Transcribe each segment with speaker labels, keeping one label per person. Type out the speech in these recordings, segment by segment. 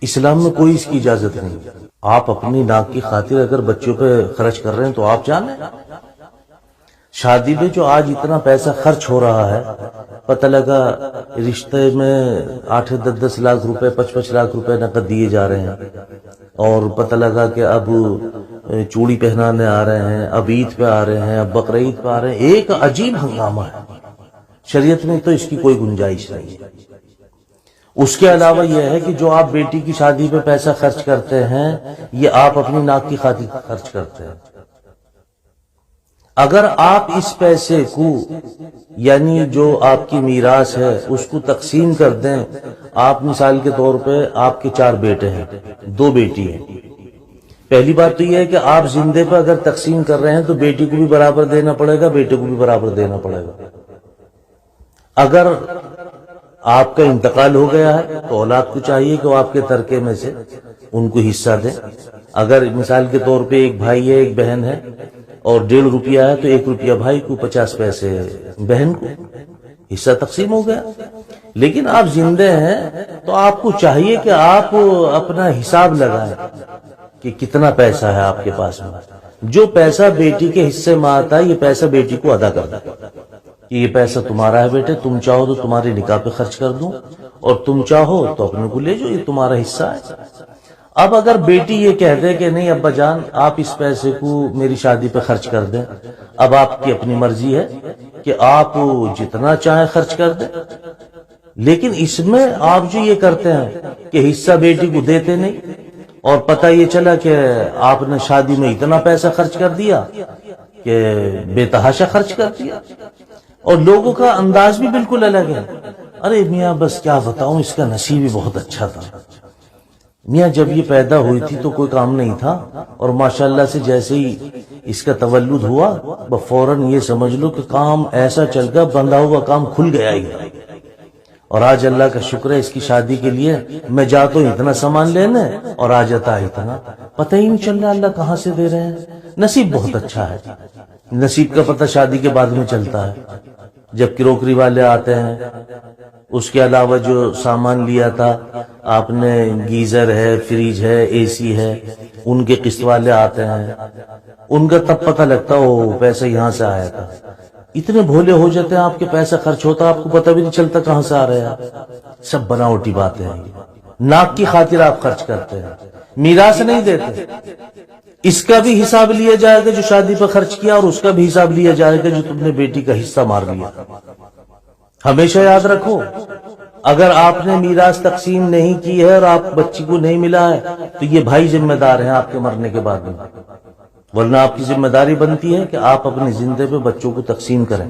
Speaker 1: اسلام میں کوئی اس کی اجازت نہیں. آپ اپنی ناک کی خاطر اگر بچوں پہ خرچ کر رہے ہیں تو آپ جانیں. شادی میں جو آج اتنا پیسہ خرچ ہو رہا ہے، پتہ لگا رشتے میں 8-10 لاکھ روپے 5-5 لاکھ روپے نقد دیے جا رہے ہیں، اور پتہ لگا کہ اب چوڑی پہنانے آ رہے ہیں، اب عید پہ آ رہے ہیں، اب بقرعید پہ آ رہے ہیں. ایک عجیب ہنگامہ ہے. شریعت میں تو اس کی کوئی گنجائش نہیں ہے. اس کے علاوہ یہ ہے کہ جو آپ بیٹی کی شادی پہ پیسہ خرچ کرتے ہیں، یہ آپ اپنی ناک کی خاطر خرچ کرتے ہیں. اگر آپ اس پیسے کو، یعنی جو آپ کی میراث ہے، اس کو تقسیم کر دیں. آپ مثال کے طور پہ آپ کے 4 بیٹے ہیں، 2 بیٹی ہیں. پہلی بات تو یہ ہے کہ آپ زندے پہ اگر تقسیم کر رہے ہیں تو بیٹی کو بھی برابر دینا پڑے گا، بیٹے کو بھی برابر دینا پڑے گا. اگر آپ کا انتقال ہو گیا ہے تو اولاد کو چاہیے کہ وہ آپ کے ترکے میں سے ان کو حصہ دیں. اگر مثال کے طور پہ ایک بھائی ہے، ایک بہن ہے، اور 1.5 روپیہ ہے تو 1 روپیہ بھائی کو، 50 پیسے بہن کو، حصہ تقسیم ہو گیا. لیکن آپ زندے ہیں تو آپ کو چاہیے کہ آپ اپنا حساب لگائیں کہ کتنا پیسہ ہے آپ کے پاس میں. جو پیسہ بیٹی کے حصے میں آتا ہے یہ پیسہ بیٹی کو ادا کر دیں کہ یہ پیسہ تمہارا ہے بیٹے، تم چاہو تو تمہارے نکاح پہ خرچ کر دوں، اور تم چاہو تو اپنے کو لے جاؤ، یہ تمہارا حصہ ہے. اب اگر بیٹی یہ کہہ دے کہ نہیں ابا جان آپ اس پیسے کو میری شادی پہ خرچ کر دیں، اب آپ کی اپنی مرضی ہے کہ آپ جتنا چاہیں خرچ کر دیں. لیکن اس میں آپ جو یہ کرتے ہیں کہ حصہ بیٹی کو دیتے نہیں، اور پتہ یہ چلا کہ آپ نے شادی میں اتنا پیسہ خرچ کر دیا کہ بے تحاشا خرچ کر دیا. اور لوگوں کا انداز بھی بالکل الگ ہے. ارے میاں بس کیا بتاؤں، اس کا نصیب ہی بہت اچھا تھا. میاں جب یہ پیدا ہوئی تھی تو کوئی کام نہیں تھا، اور ماشاءاللہ سے جیسے ہی اس کا تولد ہوا فوراً یہ سمجھ لو کہ کام ایسا چل گیا، بندھا ہوا کام کھل گیا ہی. اور آج اللہ کا شکر ہے اس کی شادی کے لیے میں جاتا ہوں اتنا سامان لینے، اور آ جاتا ہے اتنا، پتہ ہی نہیں چل رہا اللہ کہاں سے دے رہے ہیں. نصیب بہت اچھا ہے. نصیب کا پتہ شادی کے بعد میں چلتا ہے، جب کروکری والے آتے ہیں. اس کے علاوہ جو سامان لیا تھا آپ نے، گیزر ہے، فریج ہے، اے سی ہے، ان کے قسط والے آتے ہیں، ان کا تب پتہ لگتا وہ پیسہ یہاں سے آیا تھا. اتنے بھولے ہو جاتے ہیں آپ کے پیسہ خرچ ہوتا آپ کو پتہ بھی نہیں چلتا کہاں سے آ رہے ہیں. سب بناوٹی باتیں ہیں. ناک کی خاطر آپ خرچ کرتے ہیں، میراث نہیں دیتے. اس کا بھی حساب لیا جائے گا جو شادی پر خرچ کیا، اور اس کا بھی حساب لیا جائے گا جو تم نے بیٹی کا حصہ مار لیا. ہمیشہ یاد رکھو، اگر آپ نے میراث تقسیم نہیں کی ہے اور آپ بچی کو نہیں ملا ہے تو یہ بھائی ذمہ دار ہیں آپ کے مرنے کے بعد میں. ورنہ آپ کی ذمہ داری بنتی ہے کہ آپ اپنے زندے پہ بچوں کو تقسیم کریں.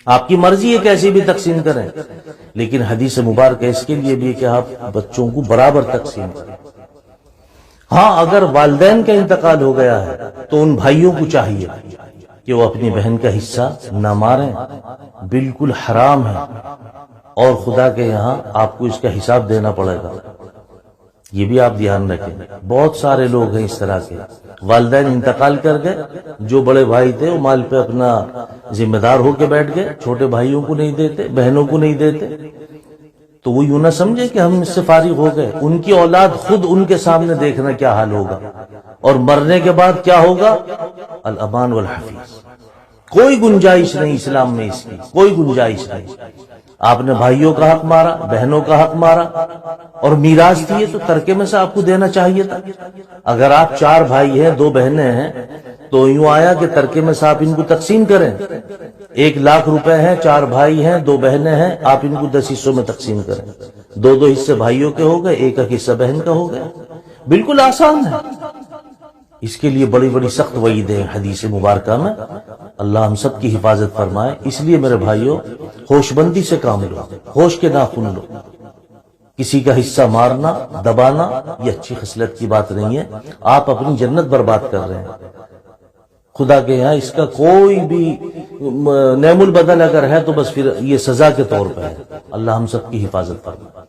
Speaker 1: آپ کی مرضی ہے کیسے بھی تقسیم کریں، لیکن حدیث مبارک اس کے لیے بھی کہ آپ بچوں کو برابر تقسیم کریں. ہاں اگر والدین کا انتقال ہو گیا ہے تو ان بھائیوں کو چاہیے کہ وہ اپنی بہن کا حصہ نہ ماریں، بالکل حرام ہے، اور خدا کے یہاں آپ کو اس کا حساب دینا پڑے گا. یہ بھی آپ دھیان رکھیں. بہت سارے لوگ ہیں اس طرح کے، والدین انتقال کر گئے، جو بڑے بھائی تھے وہ مال پہ اپنا ذمہ دار ہو کے بیٹھ گئے، چھوٹے بھائیوں کو نہیں دیتے، بہنوں کو نہیں دیتے. تو وہ یوں نہ سمجھے کہ ہم اس سے فارغ ہو گئے. ان کی اولاد خود ان کے سامنے دیکھنا کیا حال ہوگا، اور مرنے کے بعد کیا ہوگا. الامان والحفیظ. کوئی گنجائش نہیں اسلام میں، اس کی کوئی گنجائش نہیں. آپ نے بھائیوں کا حق مارا، بہنوں کا حق مارا، اور میراث دیے تو ترکے میں سے آپ کو دینا چاہیے تھا. اگر آپ 4 بھائی ہیں 2 بہنیں ہیں تو یوں آیا کہ ترکے میں سے آپ ان کو تقسیم کریں. 1 لاکھ روپے ہیں، 4 بھائی ہیں، 2 بہنیں ہیں، آپ ان کو 10 حصوں میں تقسیم کریں. 2 حصے بھائیوں کے ہو گئے، 1 حصہ بہن کا ہو گیا. بالکل آسان ہے. اس کے لیے بڑی بڑی سخت وعیدیں ہیں حدیث مبارکہ میں. اللہ ہم سب کی حفاظت فرمائے. اس لیے میرے بھائیوں، ہوش بندی سے کام لو، ہوش کے ناخن لو. کسی کا حصہ مارنا، دبانا یہ اچھی خصلت کی بات نہیں ہے. آپ اپنی جنت برباد کر رہے ہیں. خدا کے یہاں اس کا کوئی بھی نعم البدل اگر ہے تو بس پھر یہ سزا کے طور پہ ہے. اللہ ہم سب کی حفاظت فرمائے.